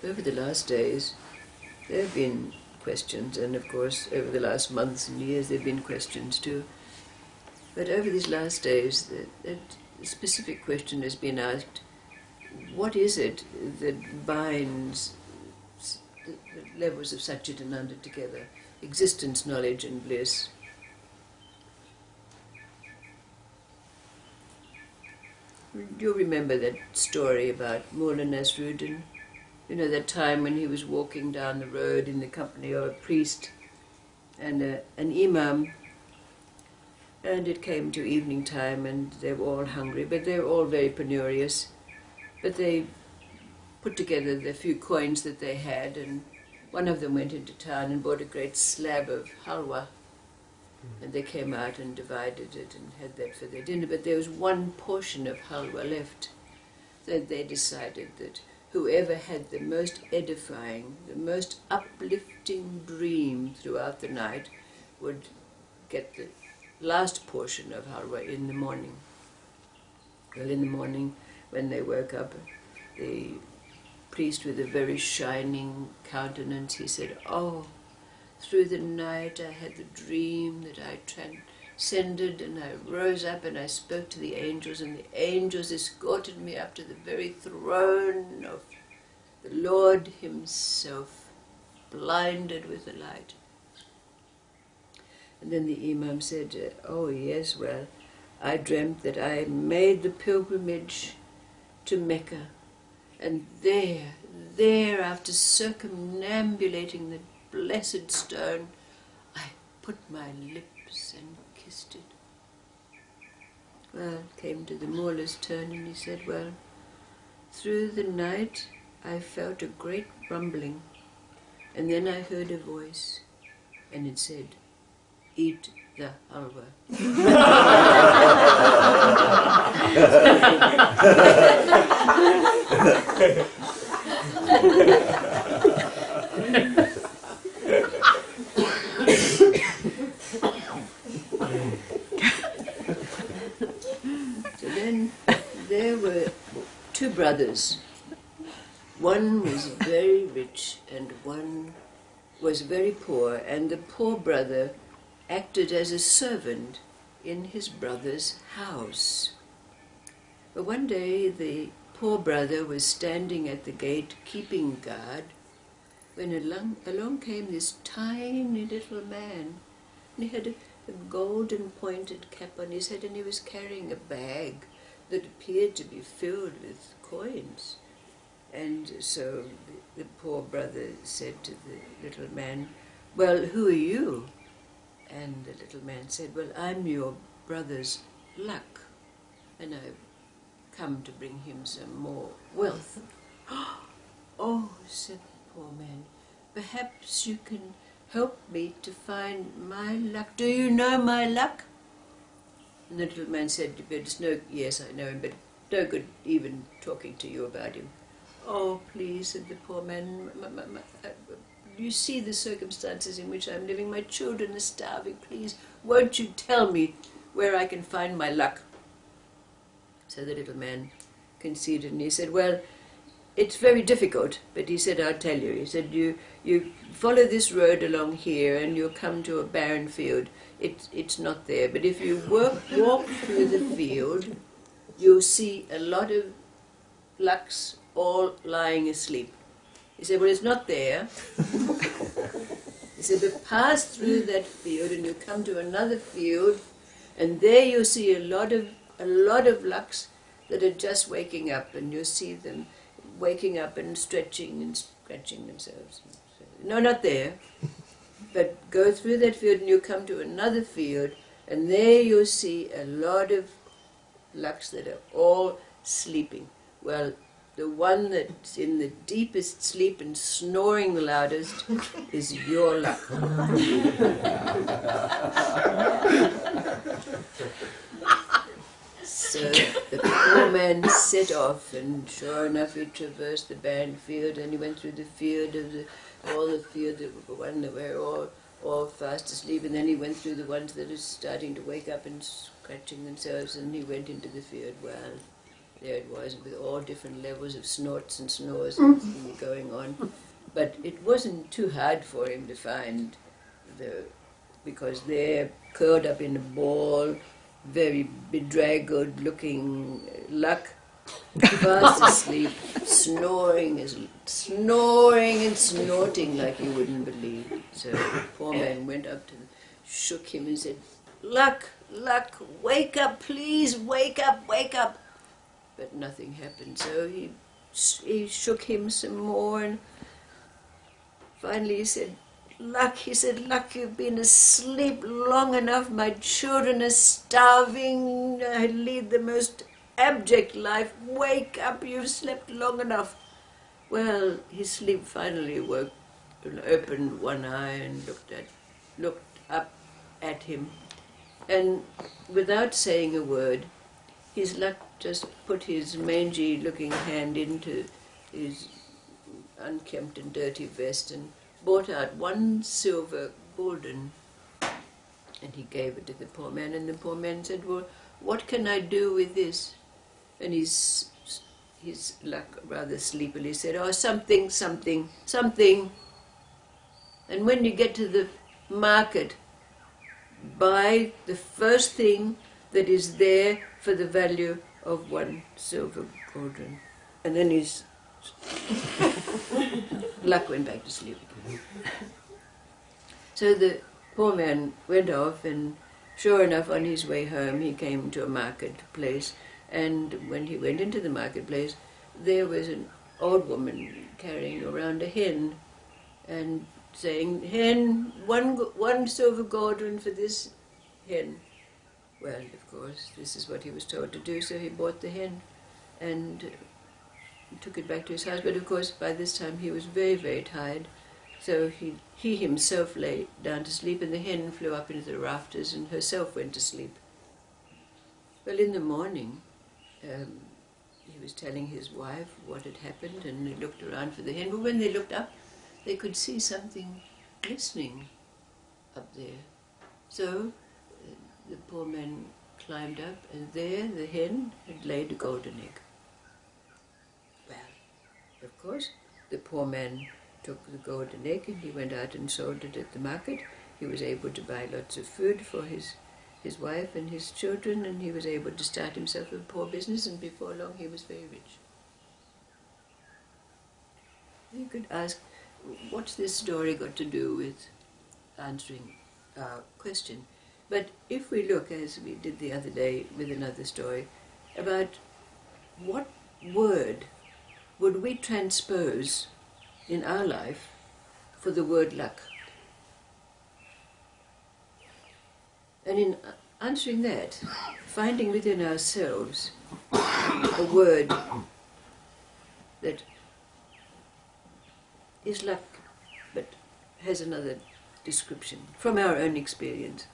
Over the last days, there have been questions, and of course over the last months and years there have been questions too. But over these last days, the specific question has been asked: what is it that binds the levels of Satchitananda together? Existence, knowledge and bliss. Do you remember that story about Mullah Nasruddin? You know, that time when he was walking down the road in the company of a priest and an imam, and it came to evening time and they were all hungry, but they were all very penurious. But they put together the few coins that they had, and one of them went into town and bought a great slab of halwa, and they came out and divided it and had that for their dinner. But there was one portion of halwa left. Then they decided that whoever had the most edifying, the most uplifting dream throughout the night would get the last portion of halwa in the morning. Well, in the morning, when they woke up, the priest with a very shining countenance, he said, "Oh, through the night I had the dream that I transcended, and I rose up and I spoke to the angels, and the angels escorted me up to the very throne of the Lord himself, blinded with the light." And then the imam said, "Oh yes, well, I dreamt that I made the pilgrimage to Mecca, and there, after circumambulating the blessed stone, I put my lips and kissed it." Well, it came to the mullah's turn, and he said, "Well, through the night I felt a great rumbling, and then I heard a voice, and it said, 'Eat the halwa.'" So then there were two brothers. One was very rich and one was very poor, and the poor brother acted as a servant in his brother's house. But one day the poor brother was standing at the gate keeping guard when along came this tiny little man, and he had a golden pointed cap on his head, and he was carrying a bag that appeared to be filled with coins. And so the poor brother said to the little man, "Well, who are you?" And the little man said, "Well, I'm your brother's luck, and I've come to bring him some more wealth." "Oh," said the poor man, "perhaps you can help me to find my luck. Do you know my luck?" And the little man said, "But it's no, yes, I know him, but no good even talking to you about him." "Oh, please," said the poor man, "you see the circumstances in which I'm living. My children are starving. Please, won't you tell me where I can find my luck?" So the little man conceded, and he said, "Well, it's very difficult," but he said, "I'll tell you." He said, you follow this road along here and you'll come to a barren field. It's not there, but if you walk through the field, you'll see a lot of lucks all lying asleep." He said, "Well, it's not there." He said, "But pass through that field and you come to another field, and there you'll see a lot of lucks that are just waking up, and you'll see them waking up and stretching and scratching themselves." "No, not there. But go through that field and you come to another field, and there you'll see a lot of lucks that are all sleeping. Well, the one that's in the deepest sleep and snoring the loudest is your luck." So the poor man set off, and sure enough he traversed the barren field, and he went through the field of all the fields of the one that were all fast asleep, and then he went through the ones that are starting to wake up and scratching themselves, and he went into the field. Well, there it was, with all different levels of snorts and snores going on. But it wasn't too hard for him to find because they're curled up in a ball, very bedraggled looking Luck, fast asleep, snoring and snorting like you wouldn't believe. So the poor man went up to him, shook him and said, Luck, wake up, please, wake up. But nothing happened. So he shook him some more, and finally he said, Luck, you've been asleep long enough. My children are starving. I lead the most abject life. Wake up, you've slept long enough. Well, his sleep finally woke and opened one eye and looked up at him. And without saying a word, his Luck just put his mangy-looking hand into his unkempt and dirty vest and brought out one silver gulden, and he gave it to the poor man, and the poor man said, well, what can I do with this? And his Luck rather sleepily said, oh, something. And when you get to the market, buy the first thing that is there for the value of one silver gulden. And then his Luck went back to sleep again. So the poor man went off, and sure enough, on his way home, he came to a marketplace. And when he went into the marketplace, there was an old woman carrying around a hen and saying, hen, one silver gulden for this hen. Well, of course, this is what he was told to do, so he bought the hen and took it back to his house. But of course, by this time he was very, very tired, so he himself lay down to sleep, and the hen flew up into the rafters and herself went to sleep. Well, in the morning, he was telling his wife what had happened, and they looked around for the hen, but when they looked up, they could see something glistening up there. So the poor man climbed up, and there the hen had laid a golden egg. Well, of course, the poor man took the golden egg and he went out and sold it at the market. He was able to buy lots of food for his wife and his children, and he was able to start himself a poor business, and before long he was very rich. You could ask, what's this story got to do with answering our question? But if we look, as we did the other day with another story, about what word would we transpose in our life for the word luck? And in answering that, finding within ourselves a word that is luck, but has another description from our own experience.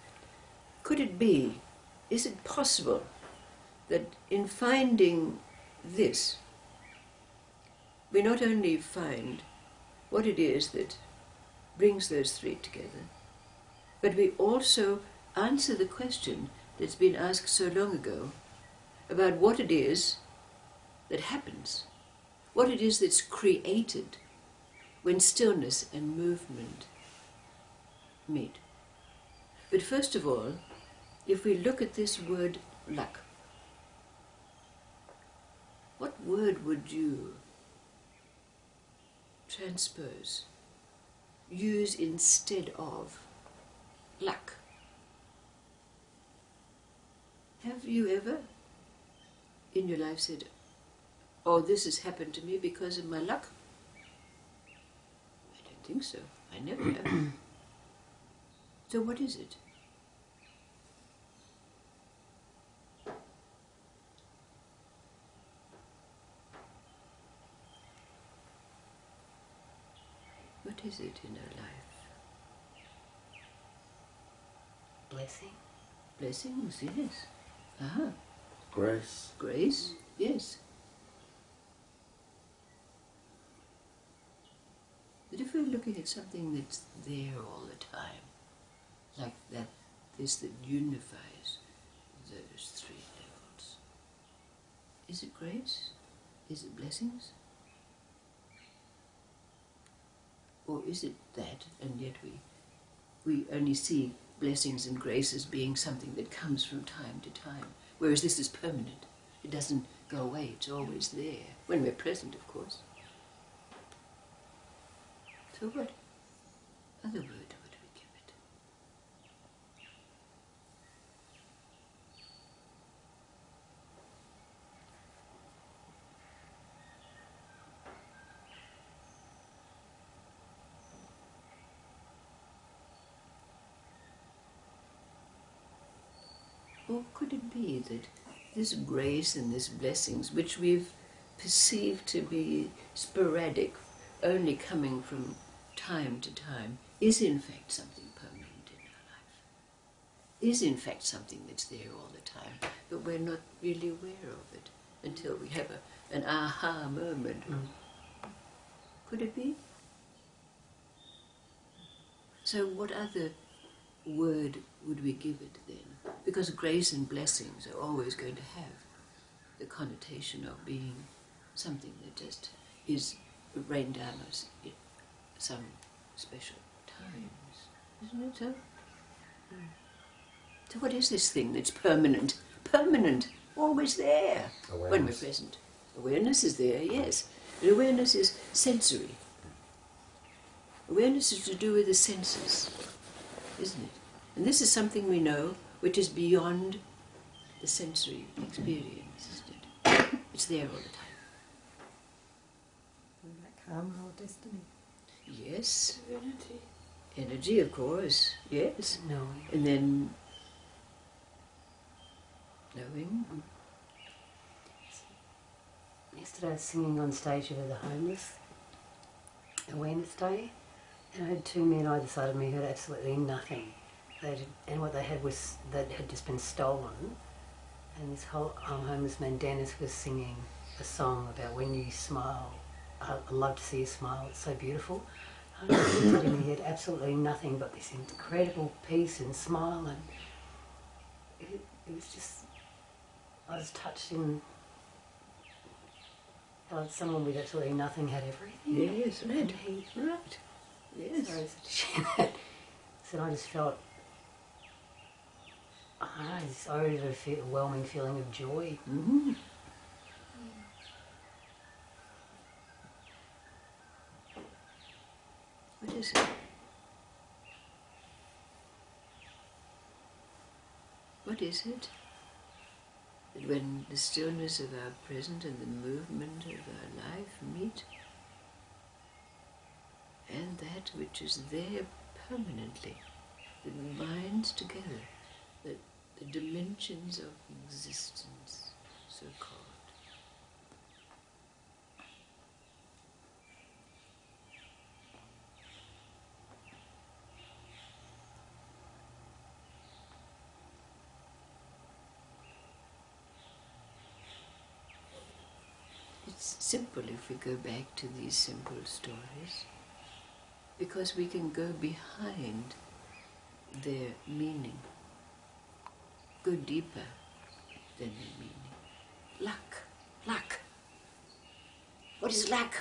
Could it be, is it possible that in finding this, we not only find what it is that brings those three together, but we also answer the question that's been asked so long ago about what it is that happens, what it is that's created when stillness and movement meet. But first of all, if we look at this word luck, what word would you transpose, use instead of luck? Have you ever in your life said, oh, this has happened to me because of my luck? I don't think so. I never have. So what is it? What is it in our life? Blessing. Blessings, yes. Ah. Grace. Grace, yes. But if we're looking at something that's there all the time, like that, this that unifies those three levels, Is it grace? Is it blessings? Or is it that, and yet we only see blessings and grace as being something that comes from time to time, whereas this is permanent. It doesn't go away, it's always there, when we're present, of course. So what other word would we give it? Or could it be that this grace and this blessings, which we've perceived to be sporadic, only coming from time to time, is in fact something permanent in our life? Is in fact something that's there all the time, but we're not really aware of it until we have an aha moment. Could it be? So what other word would we give it then? Because grace and blessings are always going to have the connotation of being something that just is rained down us at some special times. Isn't it so? So what is this thing that's permanent? Permanent, always there, Awareness. when we're present. Awareness is there, yes. But awareness is sensory. Awareness is to do with the senses, isn't it? And this is something we know which is beyond the sensory experience, isn't it? It's there all the time. Like karma or destiny. Yes. Divinity. Energy, of course, yes. Knowing. And then knowing. Yesterday I was singing on stage with the homeless Awareness Day, and I had two men either side of me who had absolutely nothing. And what they had was that had just been stolen. And this whole homeless man, Dennis, was singing a song about when you smile. I love to see you smile, it's so beautiful. I just looked at him, he had absolutely nothing but this incredible peace and smile, and it was just, I was touched in how someone with absolutely nothing had everything. Yes, And right. he, Right. Yes. sorry to share that. So I just felt, I don't know, this overwhelming feeling of joy. Mm-hmm. What is it? What is it? That when the stillness of our present and the movement of our life meet, and that which is there permanently, that binds together the dimensions of existence, so called. It's simple if we go back to these simple stories, because we can go behind their meaning, go deeper than their meaning. Luck, luck. What is luck?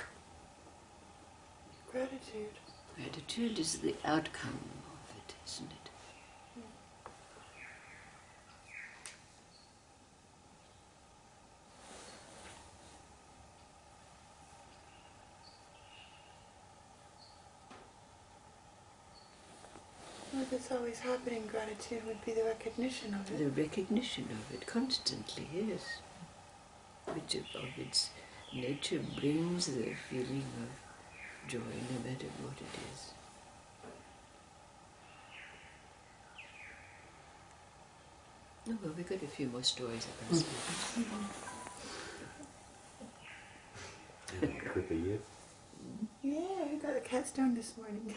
Gratitude. Gratitude is the outcome of it, isn't it? Well, if it's always happening, gratitude would be the recognition of The it. recognition of it constantly, yes. Which of its nature brings the feeling of joy no matter what it is. Oh, well, we've got a few more stories up our sleeve. Quicker yet? Yeah, I got a cat stone this morning.